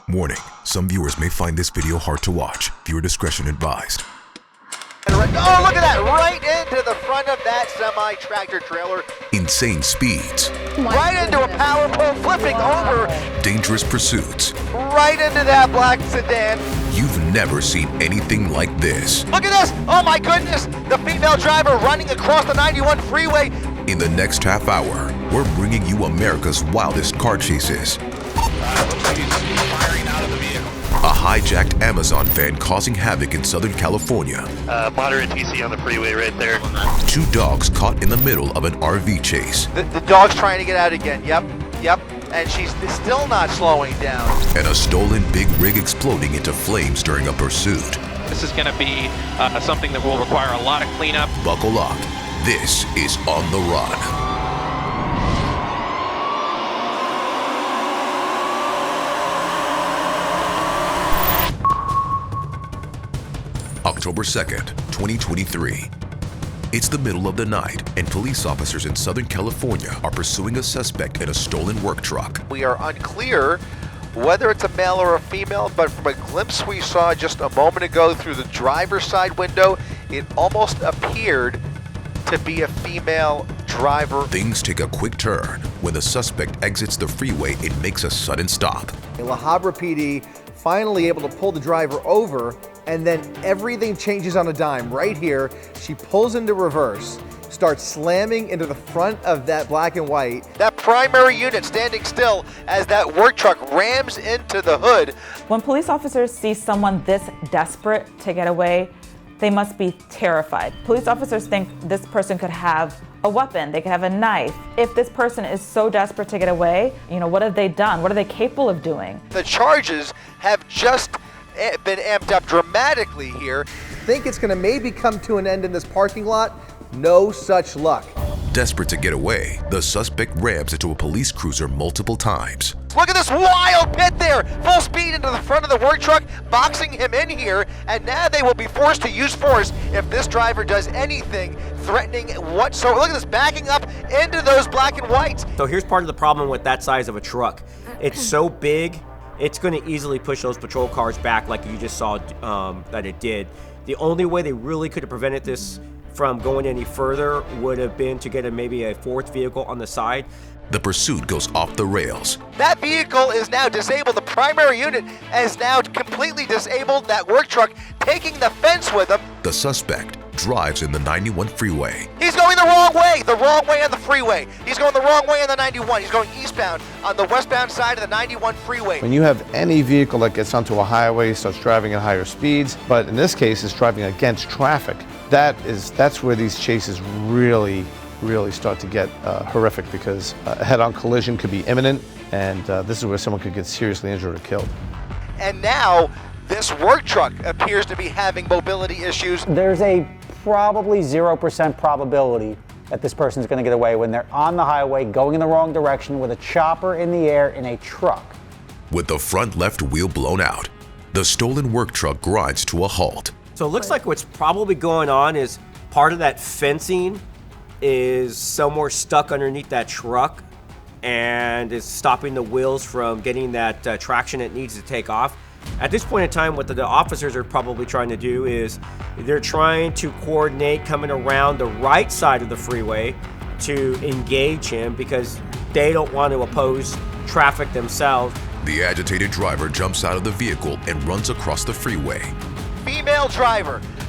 Warning, some viewers may find this video hard to watch. Viewer discretion advised. Oh, look at that! Right into the front of that semi-tractor trailer. Insane speeds. Right into a power pole, flipping over. Dangerous pursuits. Right into that black sedan. You've never seen anything like this. Look at this! Oh my goodness! The female driver running across the 91 freeway. In the next half hour, we're bringing you America's wildest car chases. Looks like he's firing out of the vehicle. A hijacked Amazon van causing havoc in Southern California. Moderate TC on the freeway right there. Two dogs caught in the middle of an RV chase. The dog's trying to get out again. Yep. And she's still not slowing down. And a stolen big rig exploding into flames during a pursuit. This is going to be something that will require a lot of cleanup. Buckle up. This is On the Run. October 2nd, 2023. It's the middle of the night, and police officers in Southern California are pursuing a suspect in a stolen work truck. We are unclear whether it's a male or a female, but from a glimpse we saw just a moment ago through the driver's side window, it almost appeared to be a female driver. Things take a quick turn when the suspect exits the freeway and makes a sudden stop. La Habra PD finally able to pull the driver over, and then everything changes on a dime. Right here, she pulls into reverse, starts slamming into the front of that black and white. That primary unit standing still as that work truck rams into the hood. When police officers see someone this desperate to get away, they must be terrified. Police officers think this person could have a weapon, they could have a knife. If this person is so desperate to get away, what have they done? What are they capable of doing? The charges have just been amped up dramatically here. Think it's gonna maybe come to an end in this parking lot? No such luck. Desperate to get away, the suspect rams into a police cruiser multiple times. Look at this wild pit there! Full speed into the front of the work truck, boxing him in here, and now they will be forced to use force if this driver does anything threatening whatsoever. Look at this, backing up into those black and whites. So here's part of the problem with that size of a truck. It's so big, it's going to easily push those patrol cars back like you just saw that it did. The only way they really could have prevented this from going any further would have been to get maybe a fourth vehicle on the side. The pursuit goes off the rails. That vehicle is now disabled. The primary unit is now completely disabled. That work truck taking the fence with him. The suspect drives in the 91 freeway. He's going the wrong way on the freeway. He's going the wrong way on the 91. He's going eastbound on the westbound side of the 91 freeway. When you have any vehicle that gets onto a highway, starts driving at higher speeds, but in this case, it's driving against traffic, that's where these chases really start to get horrific, because a head-on collision could be imminent, and this is where someone could get seriously injured or killed. And now this work truck appears to be having mobility issues. There's a probably 0% probability that this person's going to get away when they're on the highway going in the wrong direction with a chopper in the air in a truck. With the front left wheel blown out, the stolen work truck grinds to a halt. So it looks like what's probably going on is part of that fencing is somewhere stuck underneath that truck and is stopping the wheels from getting that traction it needs to take off. At this point in time, what the officers are probably trying to do is they're trying to coordinate coming around the right side of the freeway to engage him, because they don't want to oppose traffic themselves. The agitated driver jumps out of the vehicle and runs across the freeway.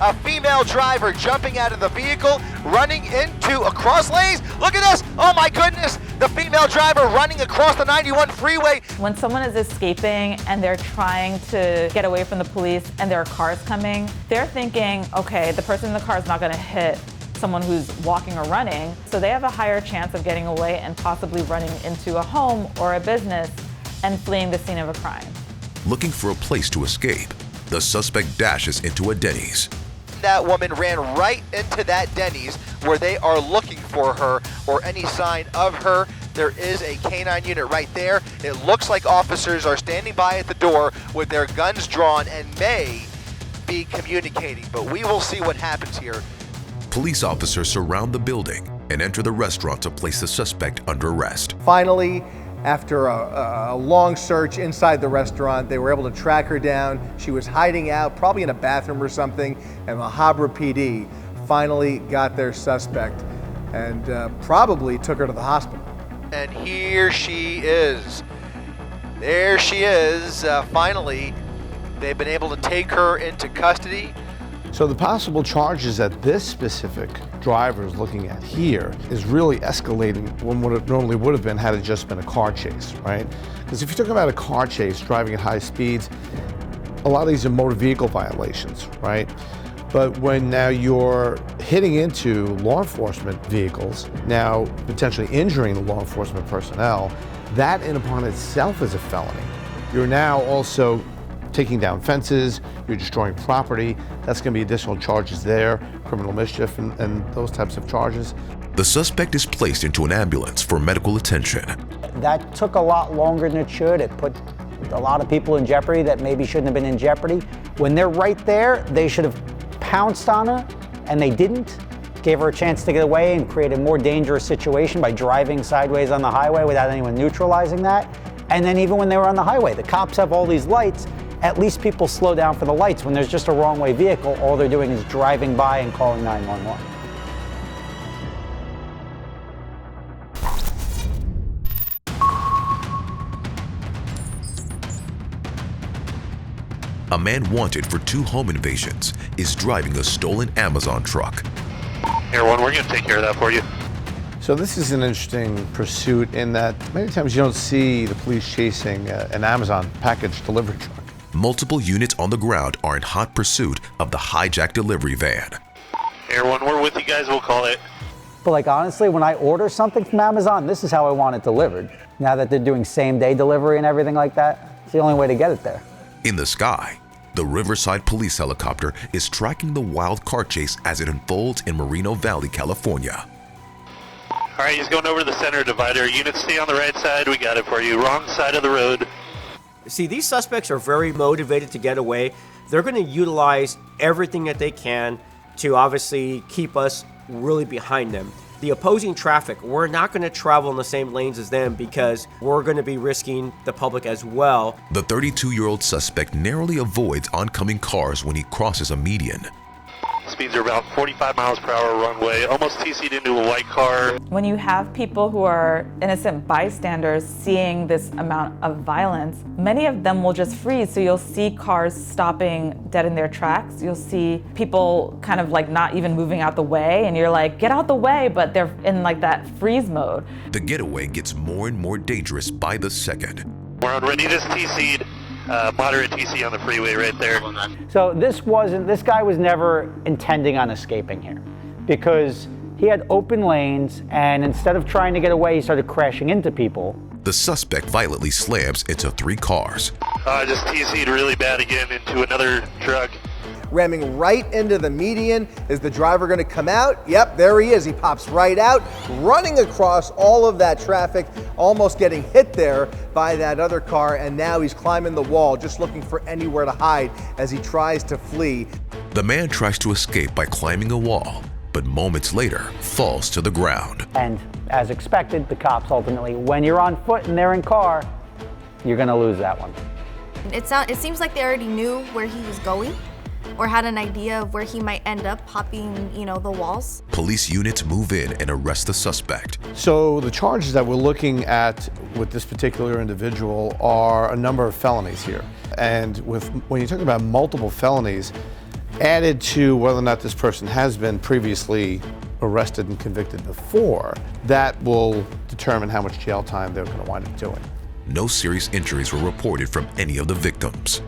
A female driver jumping out of the vehicle, running into across lanes. Look at this! Oh my goodness! The female driver running across the 91 freeway. When someone is escaping and they're trying to get away from the police and there are cars coming, they're thinking, okay, the person in the car is not going to hit someone who's walking or running, so they have a higher chance of getting away and possibly running into a home or a business and fleeing the scene of a crime. Looking for a place to escape, the suspect dashes into a Denny's. That woman ran right into that Denny's where they are looking for her or any sign of her. There is a canine unit right there. It looks like officers are standing by at the door with their guns drawn and may be communicating, but we will see what happens here. Police officers surround the building and enter the restaurant to place the suspect under arrest. Finally, After a long search inside the restaurant, they were able to track her down. She was hiding out, probably in a bathroom or something, and La Habra PD finally got their suspect and probably took her to the hospital. And here she is. There she is. Finally, they've been able to take her into custody. So the possible charges that this specific driver is looking at here is really escalating from what it normally would have been had it just been a car chase, right? Because if you're talking about a car chase, driving at high speeds, a lot of these are motor vehicle violations, right? But when now you're hitting into law enforcement vehicles, now potentially injuring the law enforcement personnel, that in upon itself is a felony. You're now also taking down fences, you're destroying property. That's going to be additional charges there, criminal mischief and those types of charges. The suspect is placed into an ambulance for medical attention. That took a lot longer than it should. It put a lot of people in jeopardy that maybe shouldn't have been in jeopardy. When they're right there, they should have pounced on her, and they didn't. Gave her a chance to get away and create a more dangerous situation by driving sideways on the highway without anyone neutralizing that. And then even when they were on the highway, the cops have all these lights. At least people slow down for the lights. When there's just a wrong way vehicle, all they're doing is driving by and calling 911. A man wanted for 2 home invasions is driving a stolen Amazon truck. Here, one, we're going to take care of that for you. So this is an interesting pursuit in that many times you don't see the police chasing an Amazon package delivery truck. Multiple units on the ground are in hot pursuit of the hijacked delivery van. Here, one, we're with you guys, we'll call it. But like honestly, when I order something from Amazon, this is how I want it delivered. Now that they're doing same-day delivery and everything like that, it's the only way to get it there. In the sky, the Riverside police helicopter is tracking the wild car chase as it unfolds in Moreno Valley, California. All right, he's going over the center divider. Units stay on the right side, we got it for you. Wrong side of the road. See, these suspects are very motivated to get away. They're going to utilize everything that they can to obviously keep us really behind them. The opposing traffic, we're not going to travel in the same lanes as them because we're going to be risking the public as well. The 32-year-old suspect narrowly avoids oncoming cars when he crosses a median. Speeds are about 45 miles per hour runway, almost TC'd into a white car. When you have people who are innocent bystanders seeing this amount of violence, many of them will just freeze. So you'll see cars stopping dead in their tracks. You'll see people kind of like not even moving out the way, and you're like, get out the way, but they're in like that freeze mode. The getaway gets more and more dangerous by the second. We're on ready to TC'd. Moderate TC on the freeway right there. So this guy was never intending on escaping here because he had open lanes, and instead of trying to get away, he started crashing into people. The suspect violently slams into 3 cars. Just TC'd really bad again into another truck. Ramming right into the median. Is the driver going to come out? Yep, there he is. He pops right out, running across all of that traffic, almost getting hit there by that other car, and now he's climbing the wall, just looking for anywhere to hide as he tries to flee. The man tries to escape by climbing a wall, but moments later falls to the ground. And as expected, the cops ultimately, when you're on foot and they're in car, you're going to lose that one. It seems like they already knew where he was going, or had an idea of where he might end up hopping, the walls. Police units move in and arrest the suspect. So the charges that we're looking at with this particular individual are a number of felonies here. And when you're talking about multiple felonies, added to whether or not this person has been previously arrested and convicted before, that will determine how much jail time they're going to wind up doing. No serious injuries were reported from any of the victims.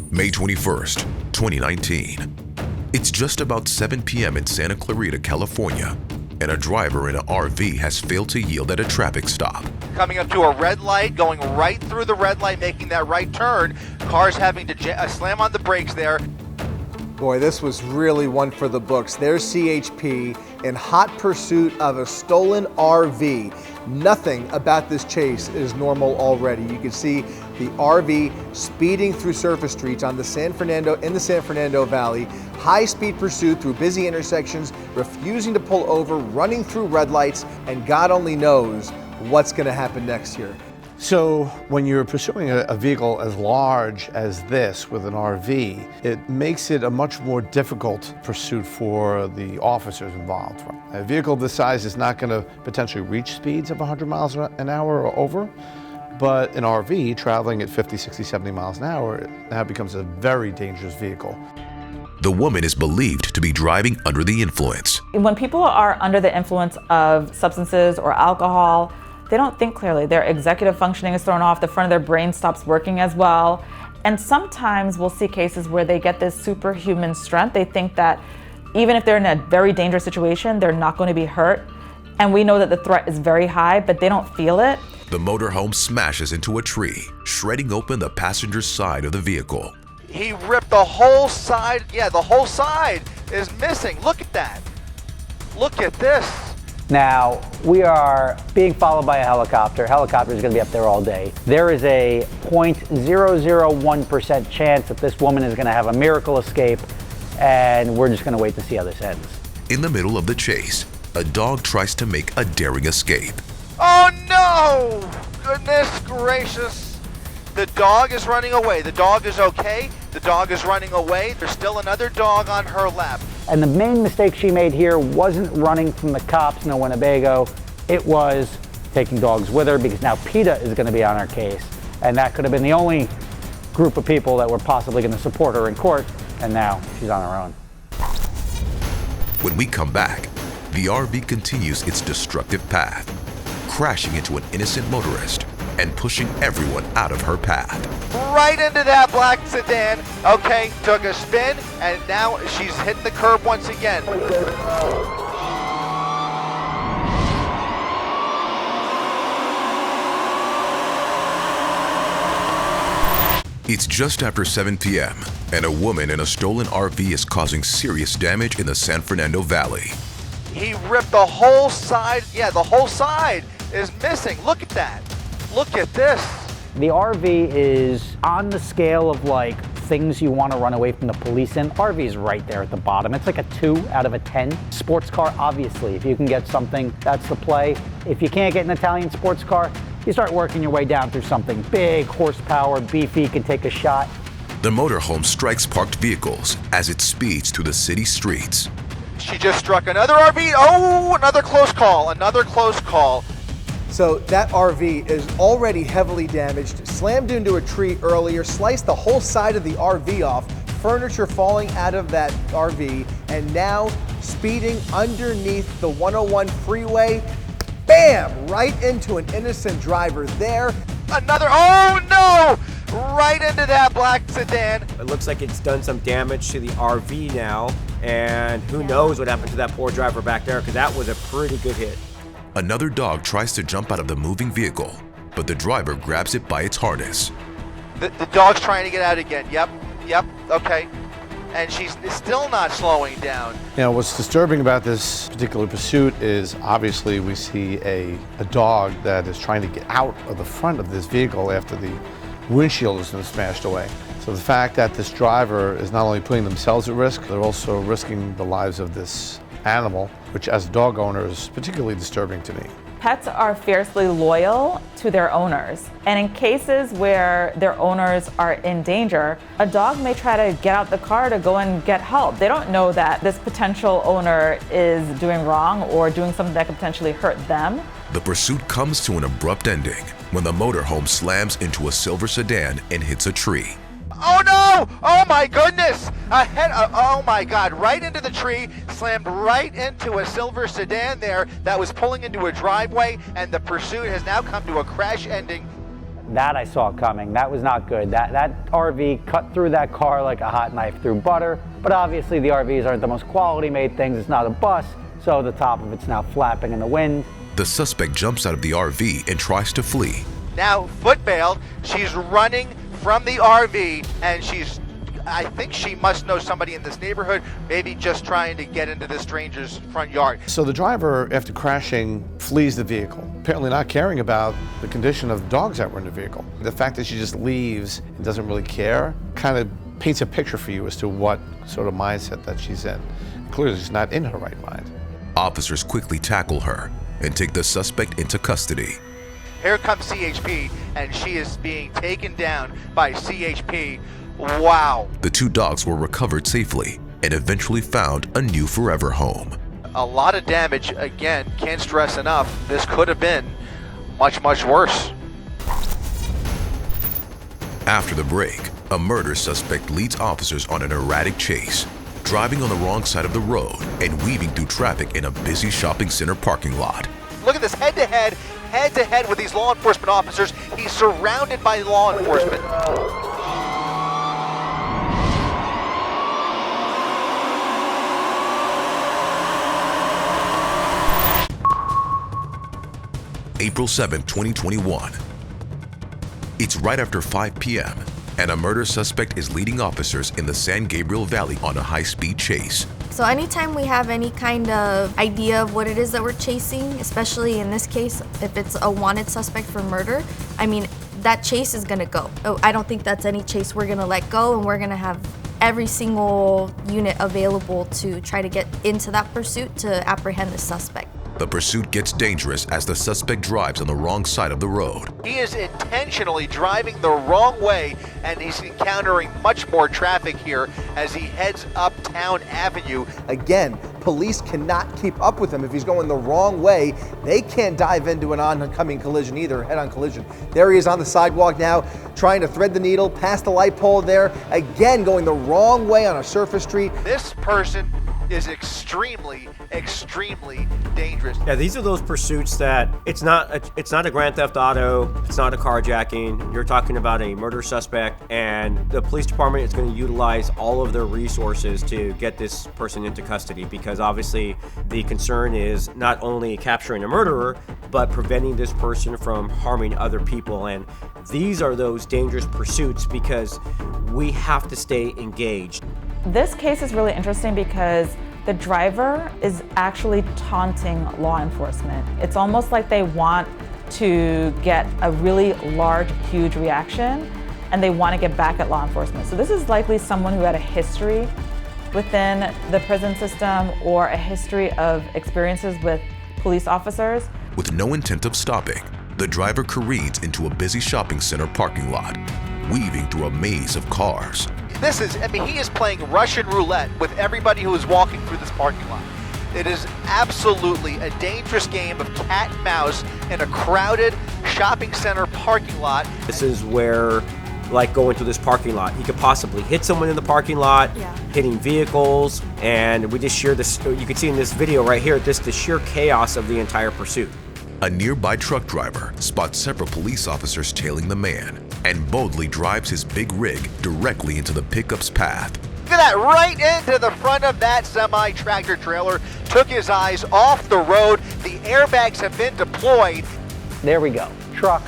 May 21st, 2019. It's just about 7 p.m. in Santa Clarita, California, and a driver in an RV has failed to yield at a traffic stop. Coming up to a red light, going right through the red light, making that right turn. Cars having to slam on the brakes there. Boy, this was really one for the books. There's CHP in hot pursuit of a stolen RV. Nothing about this chase is normal already. You can see the RV speeding through surface streets in the San Fernando Valley, high-speed pursuit through busy intersections, refusing to pull over, running through red lights, and God only knows what's going to happen next here. So when you're pursuing a vehicle as large as this with an RV, it makes it a much more difficult pursuit for the officers involved. A vehicle this size is not going to potentially reach speeds of 100 miles an hour or over, but an RV traveling at 50, 60, 70 miles an hour, it now becomes a very dangerous vehicle. The woman is believed to be driving under the influence. When people are under the influence of substances or alcohol, they don't think clearly. Their executive functioning is thrown off, the front of their brain stops working as well. And sometimes we'll see cases where they get this superhuman strength. They think that even if they're in a very dangerous situation, they're not going to be hurt. And we know that the threat is very high, but they don't feel it. The motorhome smashes into a tree, shredding open the passenger side of the vehicle. He ripped the whole side. Yeah, the whole side is missing. Look at that. Look at this. Now, we are being followed by a helicopter. Helicopter is going to be up there all day. There is a 0.001% chance that this woman is going to have a miracle escape, and we're just going to wait to see how this ends. In the middle of the chase, a dog tries to make a daring escape. Oh no! Goodness gracious. The dog is running away. The dog is okay. The dog is running away. There's still another dog on her lap. And the main mistake she made here wasn't running from the cops in Winnebago. It was taking dogs with her, because now PETA is going to be on her case. And that could have been the only group of people that were possibly going to support her in court. And now she's on her own. When we come back, the RV continues its destructive path, crashing into an innocent motorist and pushing everyone out of her path. Right into that black sedan. Okay, took a spin, and now she's hitting the curb once again. It's just after 7 p.m., and a woman in a stolen RV is causing serious damage in the San Fernando Valley. He ripped the whole side. Yeah, the whole side is missing. Look at that. Look at this. The RV is on the scale of like things you want to run away from the police in. RV is right there at the bottom. It's like a 2 out of a 10. Sports car, obviously, if you can get something, that's the play. If you can't get an Italian sports car, you start working your way down through something big, horsepower, beefy, can take a shot. The motorhome strikes parked vehicles as it speeds through the city streets. She just struck another RV. Oh, another close call. Another close call. So that RV is already heavily damaged, slammed into a tree earlier, sliced the whole side of the RV off, furniture falling out of that RV, and now speeding underneath the 101 freeway. Bam! Right into an innocent driver there. Another, oh no! Right into that black sedan. It looks like it's done some damage to the RV now, and who knows what happened to that poor driver back there, because that was a pretty good hit. Another dog tries to jump out of the moving vehicle, but the driver grabs it by its harness. The dog's trying to get out again. Yep, okay. And she's still not slowing down. You know, what's disturbing about this particular pursuit is obviously we see a dog that is trying to get out of the front of this vehicle after the windshield has been smashed away. So the fact that this driver is not only putting themselves at risk, they're also risking the lives of this animal, which as a dog owner is particularly disturbing to me. Pets are fiercely loyal to their owners, and in cases where their owners are in danger, a dog may try to get out the car to go and get help. They don't know that this potential owner is doing wrong or doing something that could potentially hurt them. The pursuit comes to an abrupt ending when the motorhome slams into a silver sedan and hits a tree. Oh no! Oh my goodness! Oh my God, right into the tree, slammed right into a silver sedan there that was pulling into a driveway, and the pursuit has now come to a crash ending. That I saw coming. That was not good. That RV cut through that car like a hot knife through butter, but obviously the RVs aren't the most quality made things. It's not a bus, so the top of it's now flapping in the wind. The suspect jumps out of the RV and tries to flee. Now foot bailed, she's running from the RV, and I think she must know somebody in this neighborhood, maybe just trying to get into the stranger's front yard. So the driver, after crashing, flees the vehicle. apparently not caring about the condition of dogs that were in the vehicle. The fact that she just leaves and doesn't really care kind of paints a picture for you as to what sort of mindset that she's in. Clearly, she's not in her right mind. Officers quickly tackle her and take the suspect into custody. Here comes CHP, and she is being taken down by CHP. Wow. The two dogs were recovered safely and eventually found a new forever home. A lot of damage. Again, can't stress enough, this could have been much, much worse. After the break, a murder suspect leads officers on an erratic chase, driving on the wrong side of the road and weaving through traffic in a busy shopping center parking lot. Look at this, head-to-head with these law enforcement officers. He's surrounded by law enforcement. April 7, 2021. It's right after 5 p.m., and a murder suspect is leading officers in the San Gabriel Valley on a high-speed chase. So anytime we have any kind of idea of what it is that we're chasing, especially in this case, if it's a wanted suspect for murder, I mean, that chase is gonna go. I don't think that's any chase we're gonna let go, and we're gonna have every single unit available to try to get into that pursuit to apprehend the suspect. The pursuit gets dangerous as the suspect drives on the wrong side of the road. He is intentionally driving the wrong way, and he's encountering much more traffic here as he heads uptown Avenue. Again, police cannot keep up with him if he's going the wrong way. They can't dive into an oncoming collision either, head-on collision. There he is on the sidewalk now, trying to thread the needle past the light pole there. Again, going the wrong way on a surface street. This person is extremely, extremely dangerous. Yeah, these are those pursuits that it's not a Grand Theft Auto, it's not a carjacking. You're talking about a murder suspect, and the police department is going to utilize all of their resources to get this person into custody, because obviously the concern is not only capturing a murderer, but preventing this person from harming other people. And these are those dangerous pursuits because we have to stay engaged. This case is really interesting because the driver is actually taunting law enforcement. It's almost like they want to get a really large, huge reaction, and they want to get back at law enforcement. So this is likely someone who had a history within the prison system or a history of experiences with police officers. With no intent of stopping, the driver careens into a busy shopping center parking lot, weaving through a maze of cars. He is playing Russian roulette with everybody who is walking through this parking lot. It is absolutely a dangerous game of cat and mouse in a crowded shopping center parking lot. This is where, like going through this parking lot, he could possibly hit someone in the parking lot, hitting vehicles, and we just share this, you can see in this video right here, the sheer chaos of the entire pursuit. A nearby truck driver spots several police officers tailing the man and boldly drives his big rig directly into the pickup's path. Look at that, right into the front of that semi-tractor trailer, took his eyes off the road. The airbags have been deployed. There we go. Truck,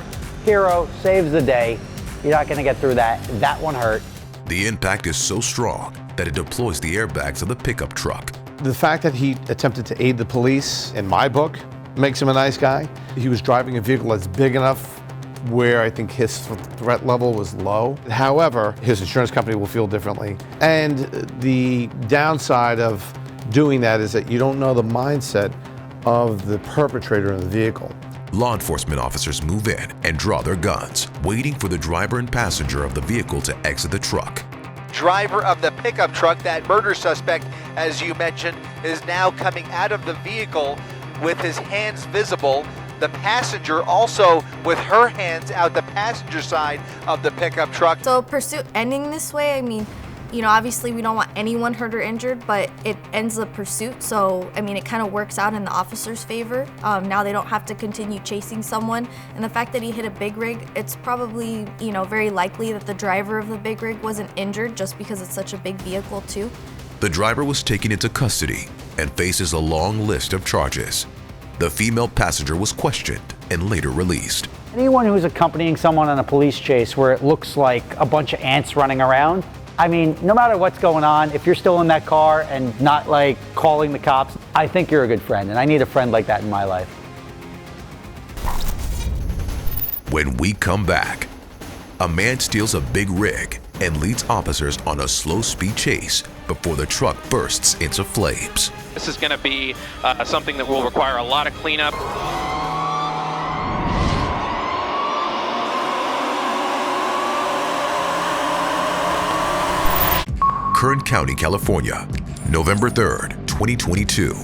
hero, saves the day. You're not gonna get through that. That one hurt. The impact is so strong that it deploys the airbags of the pickup truck. The fact that he attempted to aid the police, in my book, makes him a nice guy. He was driving a vehicle that's big enough where I think his threat level was low. However, his insurance company will feel differently. And the downside of doing that is that you don't know the mindset of the perpetrator in the vehicle. Law enforcement officers move in and draw their guns, waiting for the driver and passenger of the vehicle to exit the truck. Driver of the pickup truck, that murder suspect, as you mentioned, is now coming out of the vehicle with his hands visible. The passenger also with her hands out the passenger side of the pickup truck. So pursuit ending this way, I mean, you know, obviously we don't want anyone hurt or injured, but it ends the pursuit. So, I mean, it kind of works out in the officer's favor. Now they don't have to continue chasing someone. And the fact that he hit a big rig, it's probably, you know, very likely that the driver of the big rig wasn't injured just because it's such a big vehicle too. The driver was taken into custody and faces a long list of charges. The female passenger was questioned and later released. Anyone who's accompanying someone on a police chase where it looks like a bunch of ants running around, I mean, no matter what's going on, if you're still in that car and not like calling the cops, I think you're a good friend, and I need a friend like that in my life. When we come back, a man steals a big rig and leads officers on a slow-speed chase before the truck bursts into flames. This is going to be something that will require a lot of cleanup. Kern County, California, November 3rd, 2022.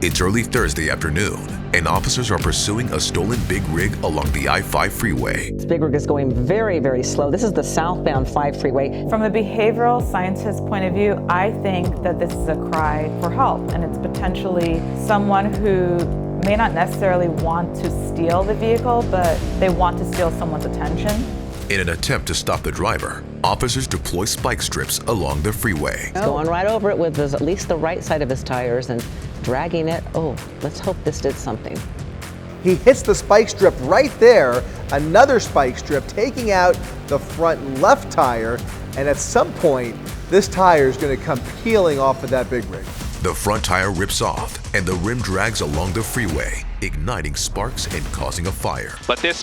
It's early Thursday afternoon, and officers are pursuing a stolen big rig along the I-5 freeway. This big rig is going very, very slow. This is the southbound 5 freeway. From a behavioral scientist's point of view, I think that this is a cry for help, and it's potentially someone who may not necessarily want to steal the vehicle, but they want to steal someone's attention. In an attempt to stop the driver, officers deploy spike strips along the freeway. He's going right over it with at least the right side of his tires and dragging it. Oh, let's hope this did something. He hits the spike strip right there, another spike strip taking out the front left tire, and at some point, this tire is going to come peeling off of that big rig. The front tire rips off, and the rim drags along the freeway, igniting sparks and causing a fire. But this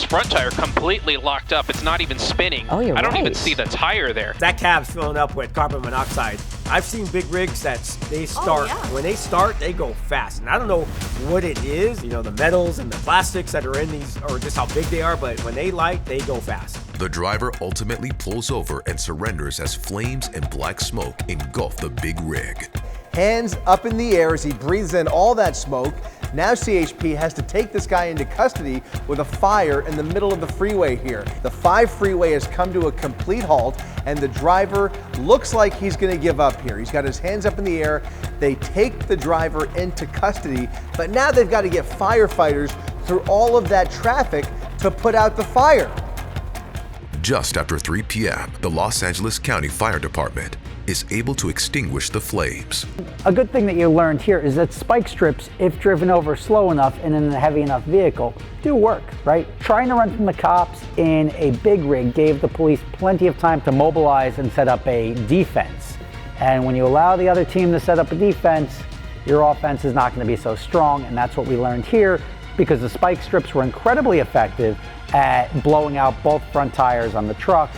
front tire, completely locked up. It's not even spinning. Oh, you're I don't right. even see the tire there. That cab's filling up with carbon monoxide. I've seen big rigs that they start, when they start, they go fast. And I don't know what it is, you know, the metals and the plastics that are in these, or just how big they are, but when they light, they go fast. The driver ultimately pulls over and surrenders as flames and black smoke engulf the big rig. Hands up in the air as he breathes in all that smoke. Now CHP has to take this guy into custody with a fire in the middle of the freeway here. The 5 freeway has come to a complete halt, and the driver looks like he's going to give up here. He's got his hands up in the air. They take the driver into custody, but now they've got to get firefighters through all of that traffic to put out the fire. Just after 3 p.m., the Los Angeles County Fire Department is able to extinguish the flames. A good thing that you learned here is that spike strips, if driven over slow enough and in a heavy enough vehicle, do work, right? Trying to run from the cops in a big rig gave the police plenty of time to mobilize and set up a defense. And when you allow the other team to set up a defense, your offense is not going to be so strong, and that's what we learned here, because the spike strips were incredibly effective at blowing out both front tires on the truck.